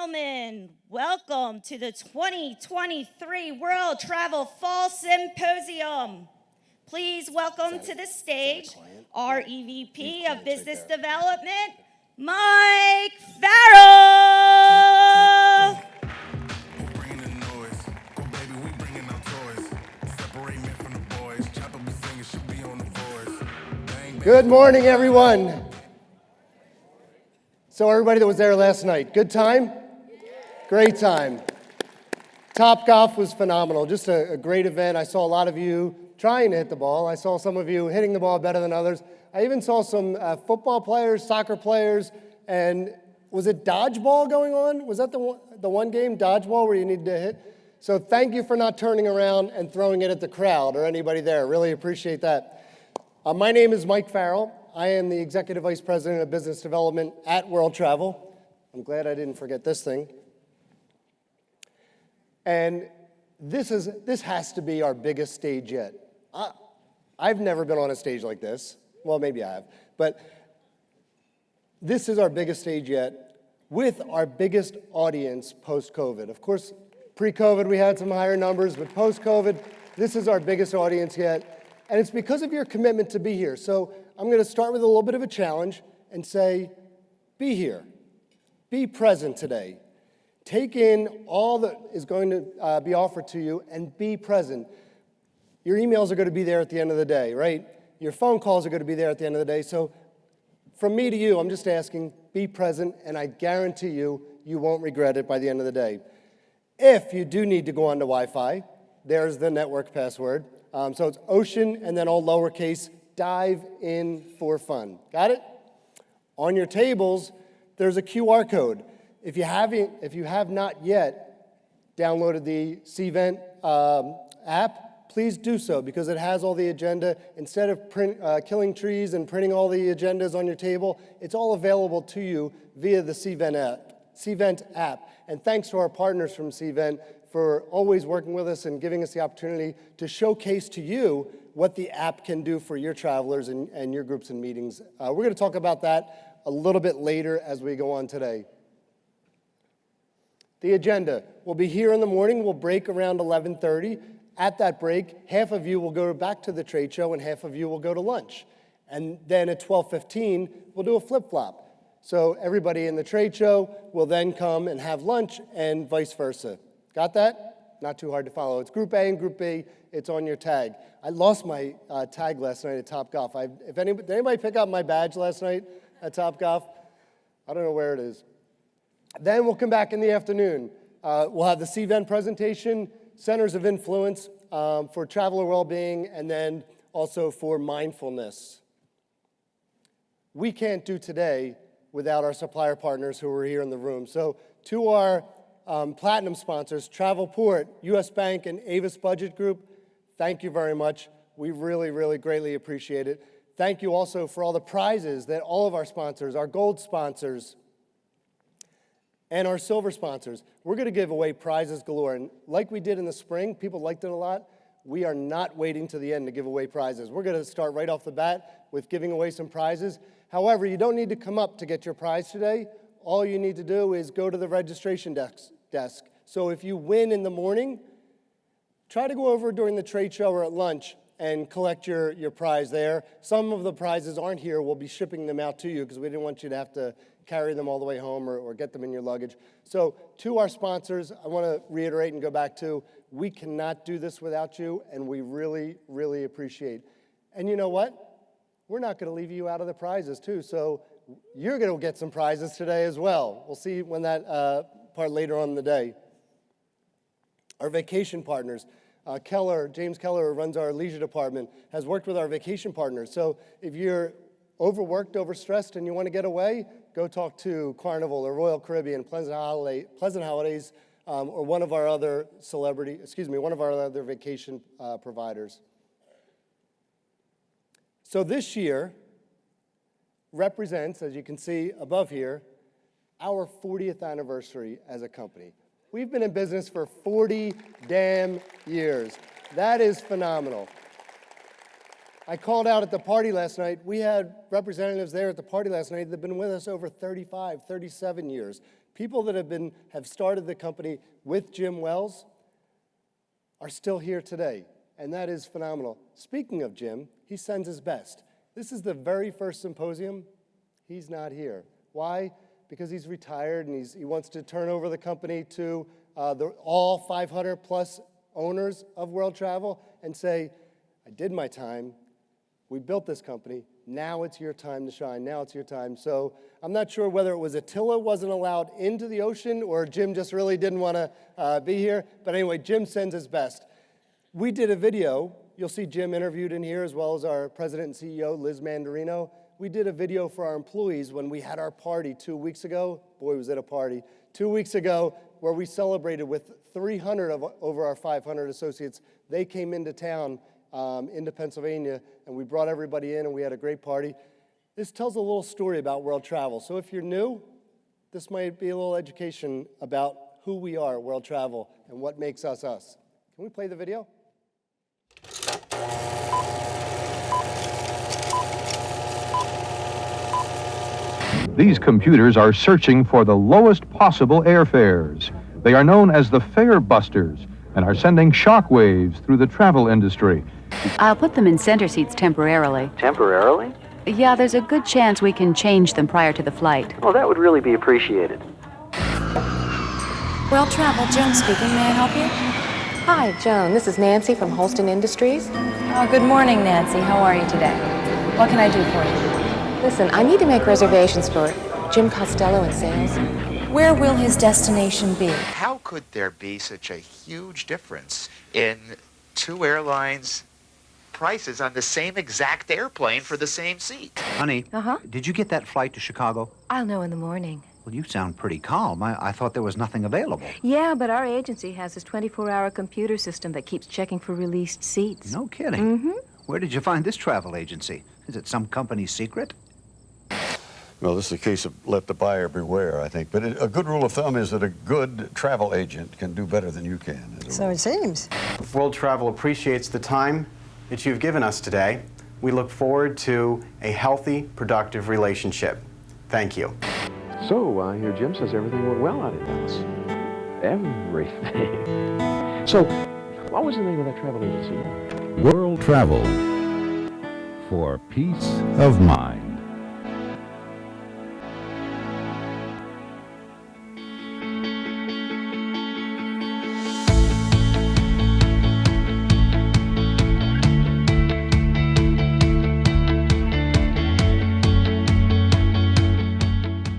gentlemen, welcome to the 2023 World Travel Fall Symposium. Please welcome to the stage our EVP of Business Development, Mike Farrell. Good morning, everyone. So everybody that was there last night, good time? Great time. Top Golf was phenomenal, just a great event. I saw a lot of you trying to hit the ball. I saw some of you hitting the ball better than others. I even saw some football players, soccer players, and was it dodgeball going on? Was that the one game, dodgeball, where you needed to hit? So thank you for not turning around and throwing it at the crowd or anybody there. Really appreciate that. My name is Mike Farrell. I am the Executive Vice President of Business Development at World Travel. I'm glad I didn't forget this thing. And this has to be our biggest stage yet. I've never been on a stage like this. Well, maybe I have. But this is our biggest stage yet with our biggest audience post-COVID. Of course, pre-COVID we had some higher numbers, but post-COVID, this is our biggest audience yet. And it's because of your commitment to be here. So I'm going to start with a little bit of a challenge and say, be here. Be present today. Take in all that is going to be offered to you and be present. Your emails are going to be there at the end of the day, right? Your phone calls are going to be there at the end of the day. So from me to you, I'm just asking, be present, and I guarantee you, you won't regret it by the end of the day. If you do need to go onto Wi-Fi, there's the network password. So it's Ocean and then all lowercase, dive in for fun. Got it? On your tables, there's a QR code. If you have not yet downloaded the Cvent app, please do so because it has all the agenda. Instead of killing trees and printing all the agendas on your table, it's all available to you via the Cvent app. And thanks to our partners from Cvent for always working with us and giving us the opportunity to showcase to you what the app can do for your travelers and your groups and meetings. We're going to talk about that a little bit later as we go on today. The agenda. We'll be here in the morning. We'll break around 11:30. At that break, half of you will go back to the trade show and half of you will go to lunch. And then at 12:15, we'll do a flip-flop. So everybody in the trade show will then come and have lunch and vice versa. Got that? Not too hard to follow. It's Group A and Group B. It's on your tag. I lost my tag last night at Top Golf. Did anybody pick up my badge last night at Top Golf? I don't know where it is. Then we'll come back in the afternoon. We'll have the Cvent presentation, Centers of Influence for traveler well-being, and then also for mindfulness. We can't do today without our supplier partners who are here in the room. So to our platinum sponsors, Travelport, US Bank, and Avis Budget Group, thank you very much. We really, really greatly appreciate it. Thank you also for all the prizes that all of our sponsors, our gold sponsors, and our silver sponsors. We're going to give away prizes galore. And like we did in the spring, people liked it a lot. We are not waiting to the end to give away prizes. We're going to start right off the bat with giving away some prizes. However, you don't need to come up to get your prize today. All you need to do is go to the registration desk. So if you win in the morning, try to go over during the trade show or at lunch and collect your prize there. Some of the prizes aren't here. We'll be shipping them out to you because we didn't want you to have to carry them all the way home or get them in your luggage. So to our sponsors, I want to reiterate and go back to, we cannot do this without you, and we really, really appreciate. And you know what? We're not going to leave you out of the prizes too. So you're going to get some prizes today as well. We'll see when that part later on in the day. Our vacation partners, James Keller, who runs our leisure department, has worked with our vacation partners. So if you're overworked, overstressed, and you want to get away, go talk to Carnival or Royal Caribbean, Pleasant Holidays, or one of our other vacation providers. So this year represents, as you can see above here, our 40th anniversary as a company. We've been in business for 40 damn years. That is phenomenal. I called out at the party last night. We had representatives there at the party last night that have been with us over 35, 37 years. People that have started the company with Jim Wells are still here today, and that is phenomenal. Speaking of Jim, he sends his best. This is the very first symposium. He's not here. Why? Because he's retired and he wants to turn over the company to all 500 plus owners of World Travel and say, I did my time. We built this company. Now it's your time to shine. Now it's your time. So I'm not sure whether it was Attila wasn't allowed into the ocean or Jim just really didn't want to be here. But anyway, Jim sends his best. We did a video. You'll see Jim interviewed in here as well as our president and CEO, Liz Mandarino. We did a video for our employees when we had our party 2 weeks ago. Boy, was it a party. 2 weeks ago where we celebrated with 300 of over our 500 associates. They came into town, into Pennsylvania, and we brought everybody in and we had a great party. This tells a little story about World Travel. So if you're new, this might be a little education about who we are at World Travel and what makes us us. Can we play the video? These computers are searching for the lowest possible airfares. They are known as the fare busters and are sending shockwaves through the travel industry. I'll put them in center seats temporarily. Temporarily? Yeah, there's a good chance we can change them prior to the flight. Well, that would really be appreciated. World Travel, Joan speaking. May I help you? Hi, Joan. This is Nancy from Holston Industries. Oh, good morning, Nancy. How are you today? What can I do for you? Listen, I need to make reservations for Jim Costello in sales. Where will his destination be? How could there be such a huge difference in two airlines' prices on the same exact airplane for the same seat? Honey, did you get that flight to Chicago? I'll know in the morning. Well, you sound pretty calm. I thought there was nothing available. Yeah, but our agency has this 24-hour computer system that keeps checking for released seats. No kidding. Where did you find this travel agency? Is it some company's secret? Well, this is a case of let the buyer beware, I think. But a good rule of thumb is that a good travel agent can do better than you can. So it seems. World Travel appreciates the time that you've given us today. We look forward to a healthy, productive relationship. Thank you. So, I hear Jim says everything went well out of Dallas. Everything. So, what was the name of that travel agency? World Travel for peace of mind.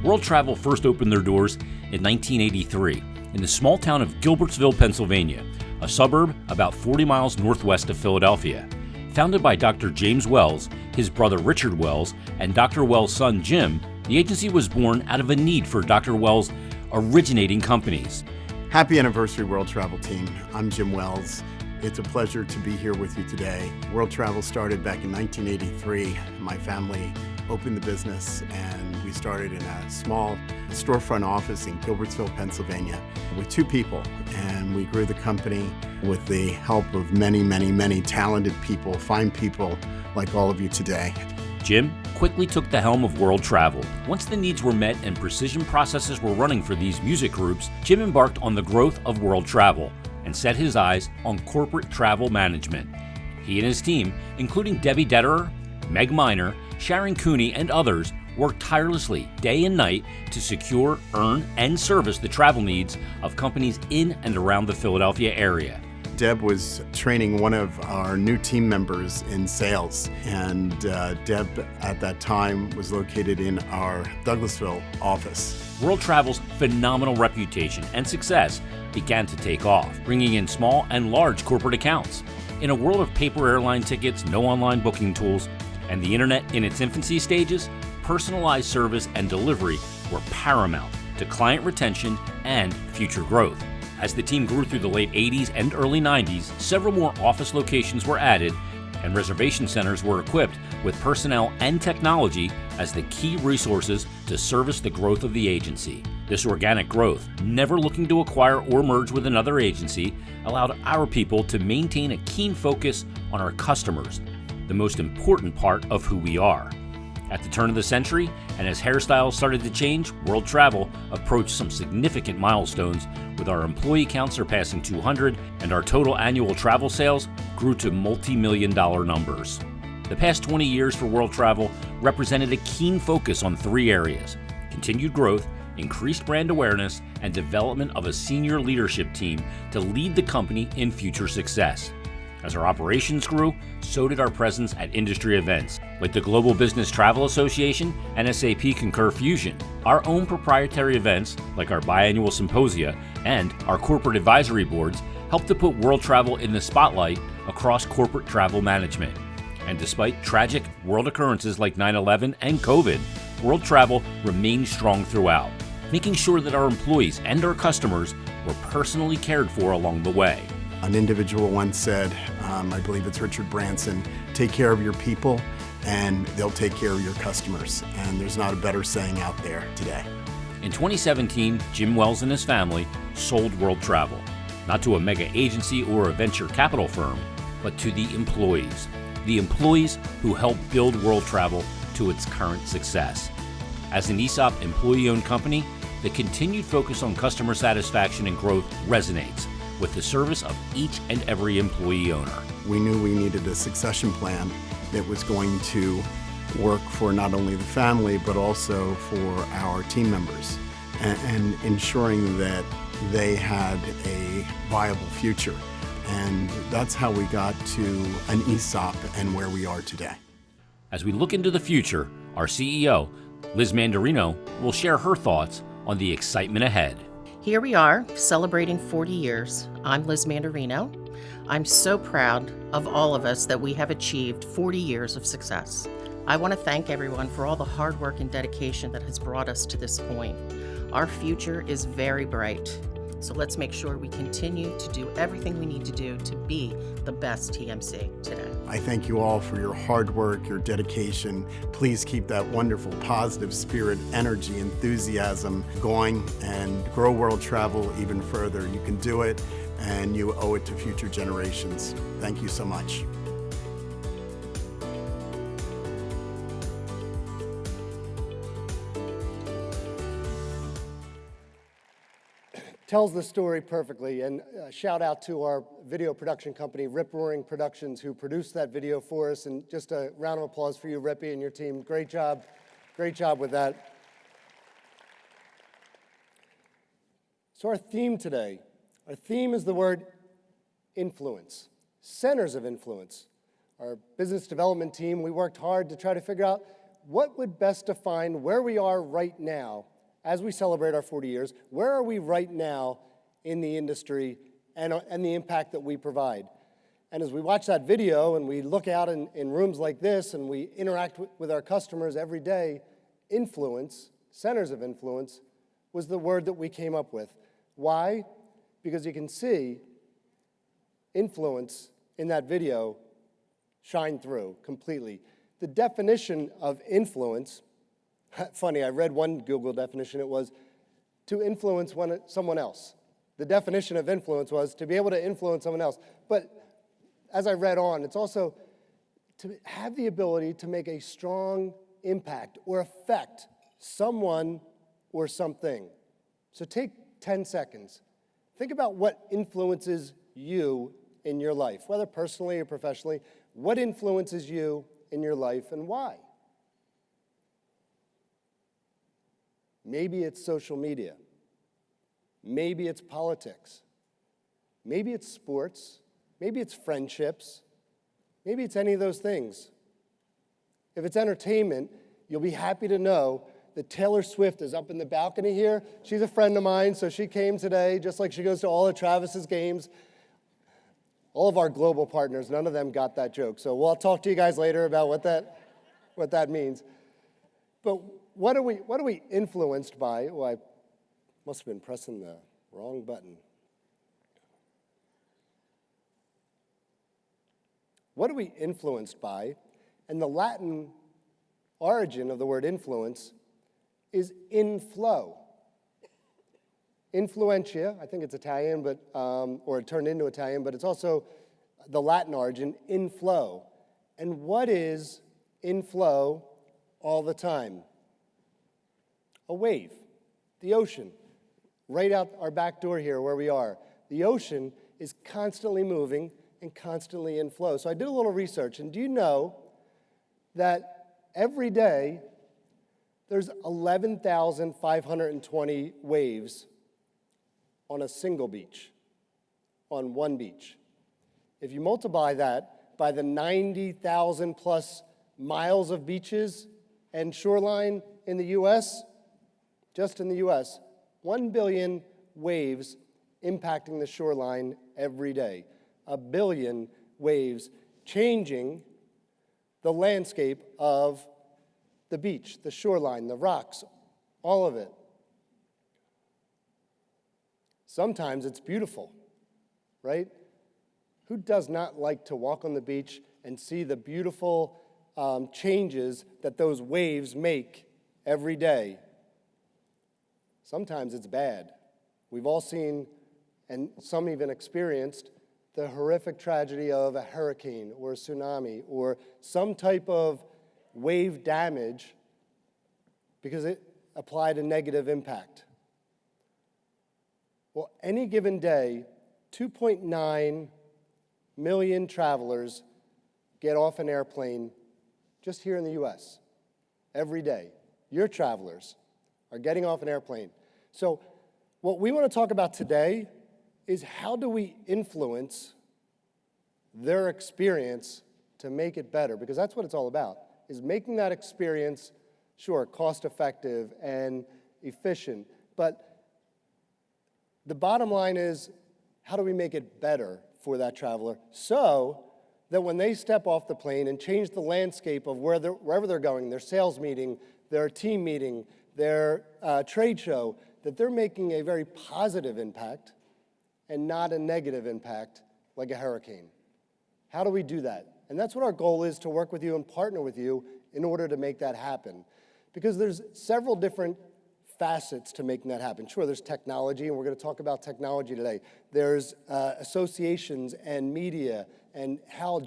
World Travel first opened their doors in 1983 in the small town of Gilbertsville, Pennsylvania, a suburb about 40 miles northwest of Philadelphia. Founded by Dr. James Wells, his brother Richard Wells, and Dr. Wells' son Jim, the agency was born out of a need for Dr. Wells' originating companies. Happy anniversary, World Travel team. I'm Jim Wells. It's a pleasure to be here with you today. World Travel started back in 1983. My family opened the business and we started in a small storefront office in Gilbertsville, Pennsylvania with 2 people. And we grew the company with the help of many, many, many talented people, fine people like all of you today. Jim quickly took the helm of World Travel. Once the needs were met and precision processes were running for these music groups, Jim embarked on the growth of World Travel and set his eyes on corporate travel management. He and his team, including Debbie Detterer, Meg Miner, Sharon Cooney, and others, worked tirelessly day and night to secure, earn, and service the travel needs of companies in and around the Philadelphia area. Deb was training one of our new team members in sales, and Deb at that time was located in our Douglasville office. World Travel's phenomenal reputation and success began to take off, bringing in small and large corporate accounts. In a world of paper airline tickets, no online booking tools, and the internet in its infancy stages, personalized service and delivery were paramount to client retention and future growth. As the team grew through the late 80s and early 90s, several more office locations were added, and reservation centers were equipped with personnel and technology as the key resources to service the growth of the agency. This organic growth, never looking to acquire or merge with another agency, allowed our people to maintain a keen focus on our customers, the most important part of who we are. At the turn of the century, and as hairstyles started to change, world travel approached some significant milestones, with our employee count surpassing 200 and our total annual travel sales grew to multi-million-dollar numbers. The past 20 years for world travel represented a keen focus on three areas: continued growth, increased brand awareness, and development of a senior leadership team to lead the company in future success. As our operations grew, so did our presence at industry events like the Global Business Travel Association and SAP Concur Fusion. Our own proprietary events like our biannual symposia and our corporate advisory boards helped to put world travel in the spotlight across corporate travel management. And despite tragic world occurrences like 9/11 and COVID, world travel remained strong throughout, making sure that our employees and our customers were personally cared for along the way. An individual once said, I believe it's Richard Branson, take care of your people and they'll take care of your customers. And there's not a better saying out there today. In 2017, Jim Wells and his family sold World Travel, not to a mega agency or a venture capital firm, but to the employees who helped build World Travel to its current success. As an ESOP employee-owned company, the continued focus on customer satisfaction and growth resonates with the service of each and every employee owner. We knew we needed a succession plan that was going to work for not only the family, but also for our team members, and ensuring that they had a viable future. And that's how we got to an ESOP and where we are today. As we look into the future, our CEO, Liz Mandarino, will share her thoughts on the excitement ahead. Here we are, celebrating 40 years. I'm Liz Mandarino. I'm so proud of all of us that we have achieved 40 years of success. I want to thank everyone for all the hard work and dedication that has brought us to this point. Our future is very bright, so let's make sure we continue to do everything we need to do to be the best TMC today. I thank you all for your hard work, your dedication. Please keep that wonderful, positive spirit, energy, enthusiasm going and grow World Travel even further. You can do it, and you owe it to future generations. Thank you so much. Tells the story perfectly, and shout out to our video production company, Rip Roaring Productions, who produced that video for us, and just a round of applause for you, Rippy, and your team. Great job with that. So our theme today, our theme is the word influence, centers of influence. Our business development team, we worked hard to try to figure out what would best define where we are right now as we celebrate our 40 years. Where are we right now in the industry and the impact that we provide? And as we watch that video and we look out in rooms like this and we interact with our customers every day, influence, centers of influence, was the word that we came up with. Why? Because you can see influence in that video shine through completely. The definition of influence, funny, I read one Google definition, it was to influence someone else. The definition of influence was to be able to influence someone else. But as I read on, it's also to have the ability to make a strong impact or affect someone or something. So take 10 seconds. Think about what influences you in your life, whether personally or professionally. What influences you in your life and why? Maybe it's social media. Maybe it's politics. Maybe it's sports. Maybe it's friendships. Maybe it's any of those things. If it's entertainment, you'll be happy to know that Taylor Swift is up in the balcony here. She's a friend of mine, so she came today, just like she goes to all of Travis's games. All of our global partners, none of them got that joke. So we'll talk to you guys later about what that means. But what are we influenced by? Oh, I must have been pressing the wrong button. What are we influenced by? And the Latin origin of the word influence is inflow. Influentia, I think it's Italian, or it turned into Italian, but it's also the Latin origin, inflow. And what is in flow all the time? A wave, the ocean, right out our back door here where we are. The ocean is constantly moving and constantly in flow. So I did a little research, and do you know that every day there's 11,520 waves on a single beach, on one beach. If you multiply that by the 90,000 plus miles of beaches and shoreline in the U.S., just in the U.S., 1 billion waves impacting the shoreline every day. 1 billion waves changing the landscape of the beach, the shoreline, the rocks, all of it. Sometimes it's beautiful, right? Who does not like to walk on the beach and see the beautiful changes that those waves make every day? Sometimes it's bad. We've all seen, and some even experienced, the horrific tragedy of a hurricane or a tsunami or some type of wave damage because it applied a negative impact. Well, any given day, 2.9 million travelers get off an airplane just here in the U.S. every day. Your travelers are getting off an airplane. So what we want to talk about today is how do we influence their experience to make it better? Because that's what it's all about, is making that experience, sure, cost-effective and efficient, but the bottom line is, how do we make it better for that traveler so that when they step off the plane and change the landscape of wherever they're going, their sales meeting, their team meeting, their trade show, that they're making a very positive impact and not a negative impact like a hurricane? How do we do that? And that's what our goal is, to work with you and partner with you in order to make that happen. Because there's several different facets to making that happen. Sure, there's technology, and we're going to talk about technology today. There's associations and media, and how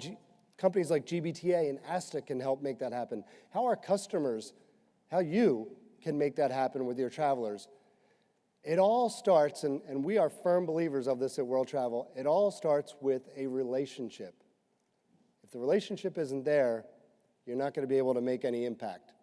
companies like GBTA and ASTA can help make that happen. How our customers, how you can make that happen with your travelers. It all starts, and we are firm believers of this at World Travel, it all starts with a relationship. If the relationship isn't there, you're not going to be able to make any impact.